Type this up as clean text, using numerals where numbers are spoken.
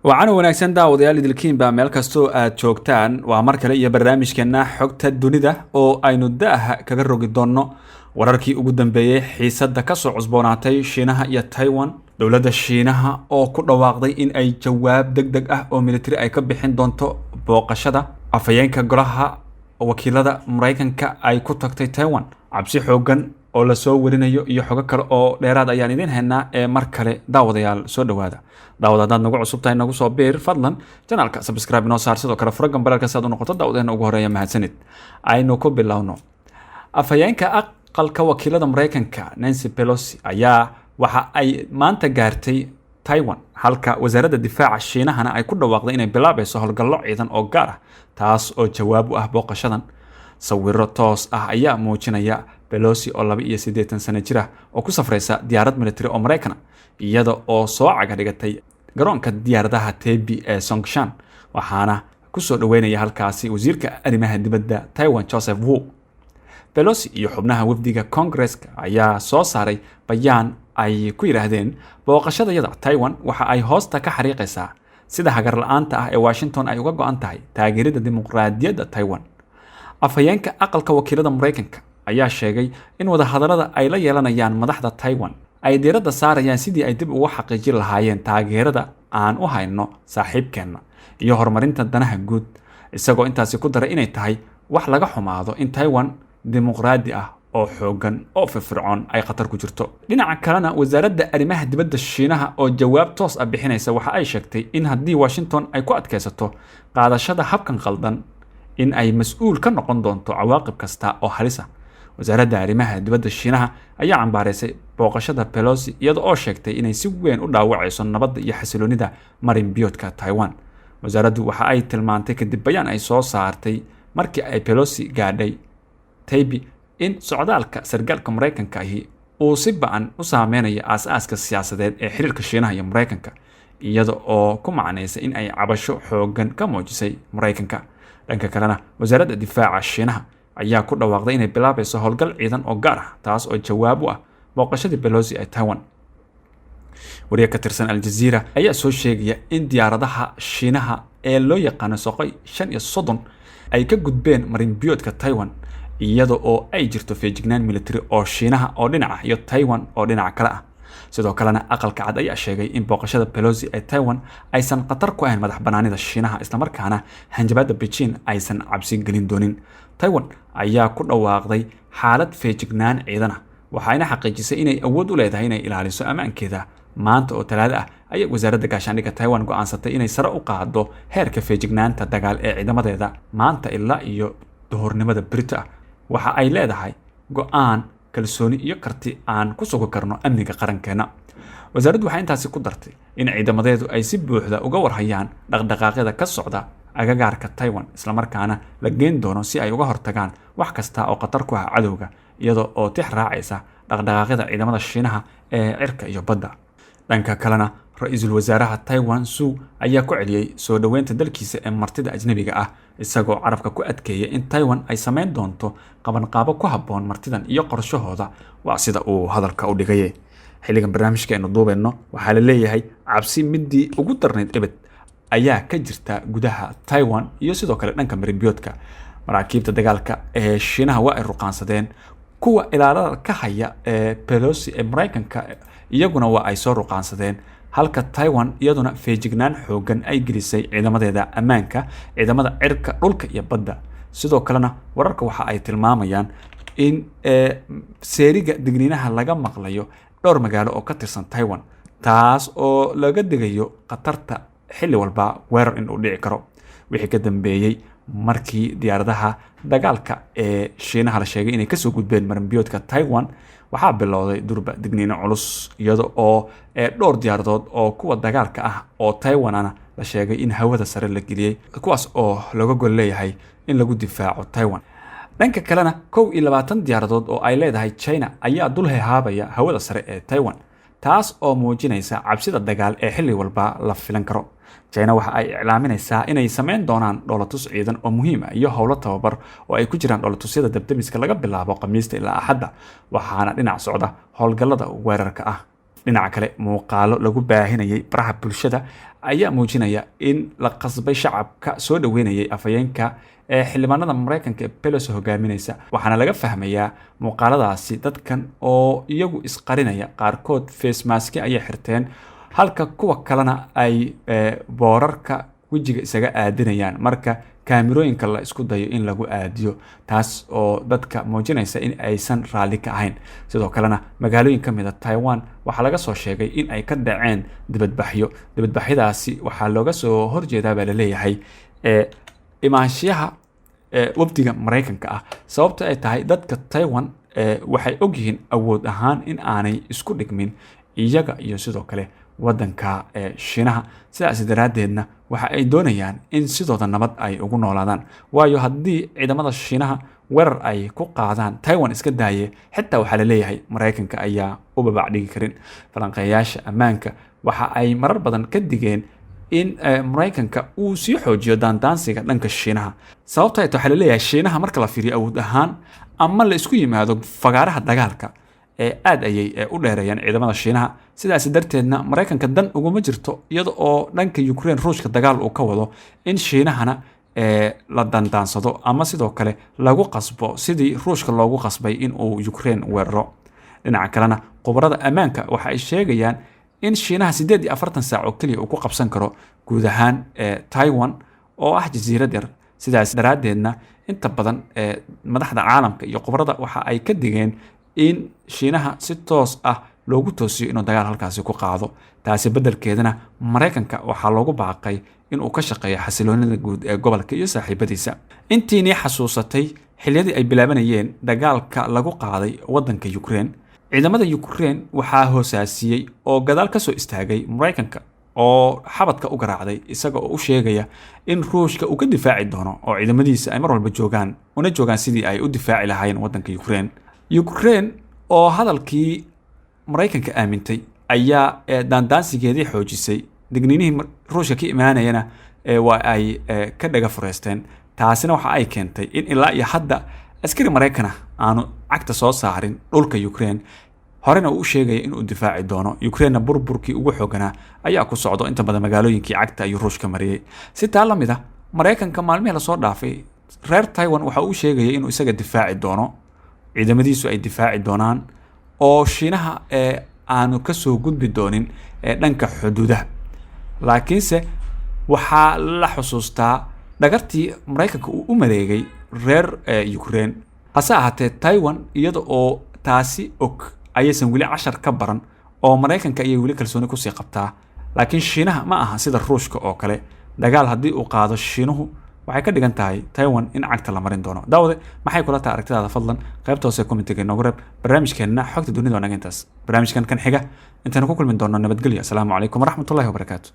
waxaana wanaagsan daawadayaal idilkiin baa meel kastoo aad joogtaan waa mar kale iyo barnaamijkeena xogta dunida oo aynu daaha kaga rogi doonno wararkii ugu dambeeyay xiisadda ka soo cusboonaatay Shiinaha iyo Taiwan. dowladda Shiinaha oo ku dhawaaqday in ay jawaab degdeg ah oo military ay ka bixin doonto booqashada afhayeenka golaha wakiilada Mareykanka ay ku tagtay Taiwan. cabsi xoogan oo la soo warinayo iyo xogo kale oo dheeraad ayaan idin haynaa ee mar kale daawadayaal soo dhawaada. daawadaad nagu cusub tahay nagu soo beer fadlan channelka subscribe inoo saar sidoo kale furagan balaalka saad u noqoto daawadeena ugu horeeya mahadsanid. aynu ku bilowno. afhayeenka aqalka wakiilada Mareykanka Nancy Pelosi ayaa waxa ay maanta gaartay Taiwan halka wasaaradda difaaca Shiinahana ay ku dhawaaqday inay bilaabayso howlgallo ciidan oo gaar ah taas oo jawaab u ah booqashadan. sawirro toos ah ayaa muujinaya Pelosi oo 82 sano jir ah oo ku safraysa diyaarad military oo Mareykan iyada oo soo caga dhigatay garoonka diyaaradaha Taipei ee Songshan waxaana ku soo dhaweynaya halkaasi wasiirka arrimaha dibadda Taiwan Joseph Wu. Pelosi iyo xubnaha wafdiga Congress-ka ayaa soo saaray bayaan ay ku yiraahdeen booqashadayada Taiwan waxa ay hoosta ka xariiqaysaa sida hagar la'aanta ah ee Washington ay uga go'an tahay taageerida dimuqraadiyadda Taiwan. afhayeenka aqalka wakiilada Mareykanka ayaa sheegay in wadahadallada ay la yeelanayaan madaxda Taiwan ay diiradda saarayaan sidii ay dib ugu xaqiijin lahaayeen taageerada aan u hayno saaxiibkeena iyo horumarinta danaha guud, isagoo intaasi ku daray inay tahay wax laga xumaado in Taiwan dimuqraadi ah oo xoogan oo firfircoon ay khatar ku jirto. dhinaca kalena wasaaradda arrimaha dibadda Shiinaha oo jawaab toos ah bixinaysa waxa ay sheegtay in haddii Washington ay ku adkaysato qaadashada habkan qaldan in ay mas'uul ka noqon doonto cawaaqib kasta oo halis ah. wasaaradda arrimaha dibadda Shiinaha ayaa cambaaraysay booqashada Pelosi iyada oo sheegtay inay si weyn u dhaawacayso nabadda iyo xasiloonida marin biyoodka Taiwan. wasaaraddu waxa ay tilmaantay kadib bayaan ay soo saartay markii ay Pelosi gaadhay Taipei in socdaalka sargaalka Mareykanka ahi uu si ba'an u saameynayo aasaaska siyaasadeed ee xiriirka Shiinaha iyo Mareykanka iyada oo ku macnaysay in ay cabasho xoogan ka muujisay Mareykanka. dhanka kalena wasaaradda difaaca Shiinaha ayaa ku dhawaaqday inay bilaabayso howlgal ciidan oo gaar ah taas oo jawaab u ah booqashadii Pelosi ee Taiwan. wariye ka tirsan Al Jazeera ayaa soo sheegaya in diyaaradaha Shiinaha ee loo yaqaan Sukhoi 35 ay ka gudbeen marin biyoodka Taiwan iyada oo ay jirto feejignaan military oo Shiinaha oo dhinaca iyo Taiwan oo dhinaca kale ah. sidoo kalena aqalka cad ayaa sheegay in booqashada Pelosi ee Taiwan aysan khatar ku ahayn madax banaanida Shiinaha isla markaana hanjabaadda Beijing aysan cabsi gelin doonin. Taiwan ayaa ku dhawaaqday xaalad feejignaan ciidan ah waxayna xaqiijisay inay awood u leedahay inay ilaaliso ammaankeeda. maanta oo Talaado ah ayaa wasaaradda gaashaandhigga Taiwan go'aansatay inay sare u qaado heerka feejignaanta dagaal ee ciidamadeeda maanta ilaa iyo duhurnimada Berito ah. waxa ay leedahay go'aan kalsooni iyo karti aan ku sugi karno amniga qarankeena. wasaaraddu waxay intaasi ku dartay in ciidamadeedu ay si buuxda uga warhayaan dhaqdhaqaaqyada ka socda agagaarka Taiwan isla markaana la geyn doono si ay uga hortagaan wax kasta oo khatar ku ah cadowga iyada oo tix raacaysa dhaqdhaqaaqyada ciidamada Shiinaha ee cirka iyo badda. dhanka kalena ra'iisul wasaaraha Taiwan Su ayaa ku celiyay soo dhaweynta dalkiisa ee martida ajnabiga ah isagoo carabka ku adkeeyay in Taiwan ay sameyn doonto qabanqaabo ku habboon martidan iyo qorshahooda waa sida uu hadalka u dhigay. xilligan barnaamijkeenu duubeyno waxaa la leeyahay cabsi midii ugu darneyd ebed ayaa ka jirta gudaha Taiwan iyo sidoo kale dhanka marin biyoodka. maraakiibta dagaalka ee Shiinaha waa ay ruqaansadeen kuwa ilaalada ka haya ee Pelosi ee Mareykanka iyaguna waa ay soo ruqaansadeen halka Taiwan iyaduna feejignaan xoogan ay gelisay ciidamadeeda ammaanka ciidamada cirka dhulka iyo badda. sidoo kalena wararka waxa ay tilmaamayaan in seeriga digniinaha laga maqlayo dhowr magaalo oo ka tirsan Taiwan taas oo laga digayo khatarta xilli walba weerar in uu dhici karo. wixii ka dambeeyay markii diyaaradaha dagaalka ee Shiinaha la sheegay inay kasoo gudbeen marin biyoodka Taiwan waxaa bilowday durba digniino culus iyada oo dhowr diyaaradood oo kuwa dagaalka ah oo Taiwanana la sheegay in hawada sare la geliyay kuwaas oo laga gol leeyahay in lagu difaaco Taiwan. dhanka kalena 22 diyaaradood oo ay leedahay China ayaa dul heehaabaya hawada sare ee Taiwan taas oo muujinaysa cabsida dagaal ee xilli walba la filan karo. China waxa ay iclaaminaysaa inay sameyn doonaan dhoolatus ciidan oo muhiim ah iyo howlo tababar oo ay ku jiraan dhoolatusyada dabdamiska laga bilaabo Khamiista ilaa Axadda waxaana dhinac socda howlgallada weerarka ah. dhinaca kale muuqaalo lagu baahinayay baraha bulshada ayaa muujinaya in la qasbay shacabka soo dhaweynayay afhayeenka ee xildhibaanada Mareykanka ee Pelosi hogaaminaysa. waxaana laga fahmayaa muuqaaladaasi dadkan oo iyagu isqarinaya, qaarkood face mask ayay xirteen, halka kuwa kalena ay boorarka wejiga isaga aadinayaan marka kaamirooyinka la isku dayo in lagu aadiyo, taas oo dadka muujinaysa in aysan raalli ka ahayn. sidoo kalena magaalooyin ka mid ah Taiwan waxaa laga soo sheegay in ay ka dhaceen dibadbaxyadaasi waxaa looga soo horjeedaa baa la leeyahay imaanshiyaha wafdiga Mareykanka ah, sababta ay tahay dadka Taiwan waxay ogyihiin awood ahaan in aanay isku dhigmin iyaga iyo sidoo kale wadanka Shiinaha. sidaas daraadeedna waxa ay doonayaan in sidooda nabad ay ugu noolaadaan, waayo haddii ciidamada Shiinaha weerar ay ku qaadaan Taiwan iska daaye, xitaa waxaa la leeyahay Mareykanka ayaa u babac dhigi karin. falanqeeyaasha ammaanka waxa ay marar badan ka digeen in Mareykanka uu sii xoojiyo daandaansiga dhanka Shiinaha. sababta ay tahay waxaa la leeyahay Shiinaha marka la fiiriyo awood ahaan ama la isku yimaado fagaaraha dagaalka aad ayay u dheereeyaan ciidamada Shiinaha. sidaas darteedna Mareykanka dan uguma jirto iyada oo dhanka Ukraine Ruushka dagaal uu ka wado in Shiinahana la dandaansado ama sidoo kale lagu qasbo sidii Ruushka loogu qasbay in uu Ukraine weeraro. dhinaca kalena khubarada ammaanka waxa ay sheegayaan in Shiinaha 48 saac oo kaliya uu ku qabsan karo guud ahaan Taiwan oo ah jasiirad yar. sidaas daraadeedna inta badan madaxda caalamka iyo khubarada waxa ay ka digeen in Shiinaha si toos ah loogu toosiyo inuu dagaal halkaasi ku qaado. taasi beddelkeedana Mareykanka waxaa loogu baaqay in uu ka shaqeeyo xasiloonida guud ee gobolka iyo saaxiibadiisa. intiinii xasuusatay xilliyadii ay bilaabanayeen dagaalka lagu qaaday wadanka Ukraine, ciidamada Ukraine waxaa hoosaasiyey oo gadaal ka soo istaagay Mareykanka oo xabadka u garaacday, isaga oo u sheegaya in Ruushka uu ka difaaci doono oo ciidamadiisa ay mar walba joogaan sidii ay u difaaci lahaayeen wadanka Ukraine oo hadalkii Mareykanka aamintay ayaa daandaansigeedii xoojisay. digniinihii Ruushka ka imaanayana waa ay ka dhaga fureysteen. taasina waxa ay keentay in ilaa iyo hadda askari Mareykan aanu cagta soo saarin dhulka Ukraine, horena uu sheegay in uu difaaci doono. Ukraine burburkii ugu xooganaa ayaa ku socdo, inta badan magaalooyinkii cagta ayuu Ruushka mariyay. si taa la mid ah Mareykanka maalmihii la soo dhaafay reer Taiwan waxa uu sheegay inuu isaga difaaci doono, ciidamadiisu ay difaaci doonaan oo Shiinaha aanu ka soo gudbi doonin dhanka xuduudaha. laakiinse waxaa la xusuustaa dhagartii Mareykanka uu u mareegay reer Ukraine. hase ahaatee Taiwan iyada oo taasi og ayaysan weli cashar ka baran oo Mareykanka ayay weli kalsooni kusii qabtaa. laakiin Shiinaha ma aha sida Ruushka oo kale, dagaal haddii uu qaado Shiinuhu waxay ka dhigan tahay Taiwan in cagta la marin doono. daawade maxay kula tahay aragtidaada? fadlan qaybta hoose commentiga noogu reeb. barnaamijkeena xogta dunida wanaag intaas, barnaamijkan kan xiga intaanu ku kulmin doono nabadgelyo. asalaamu calaykum waraxmatullaahi wabarakaatu.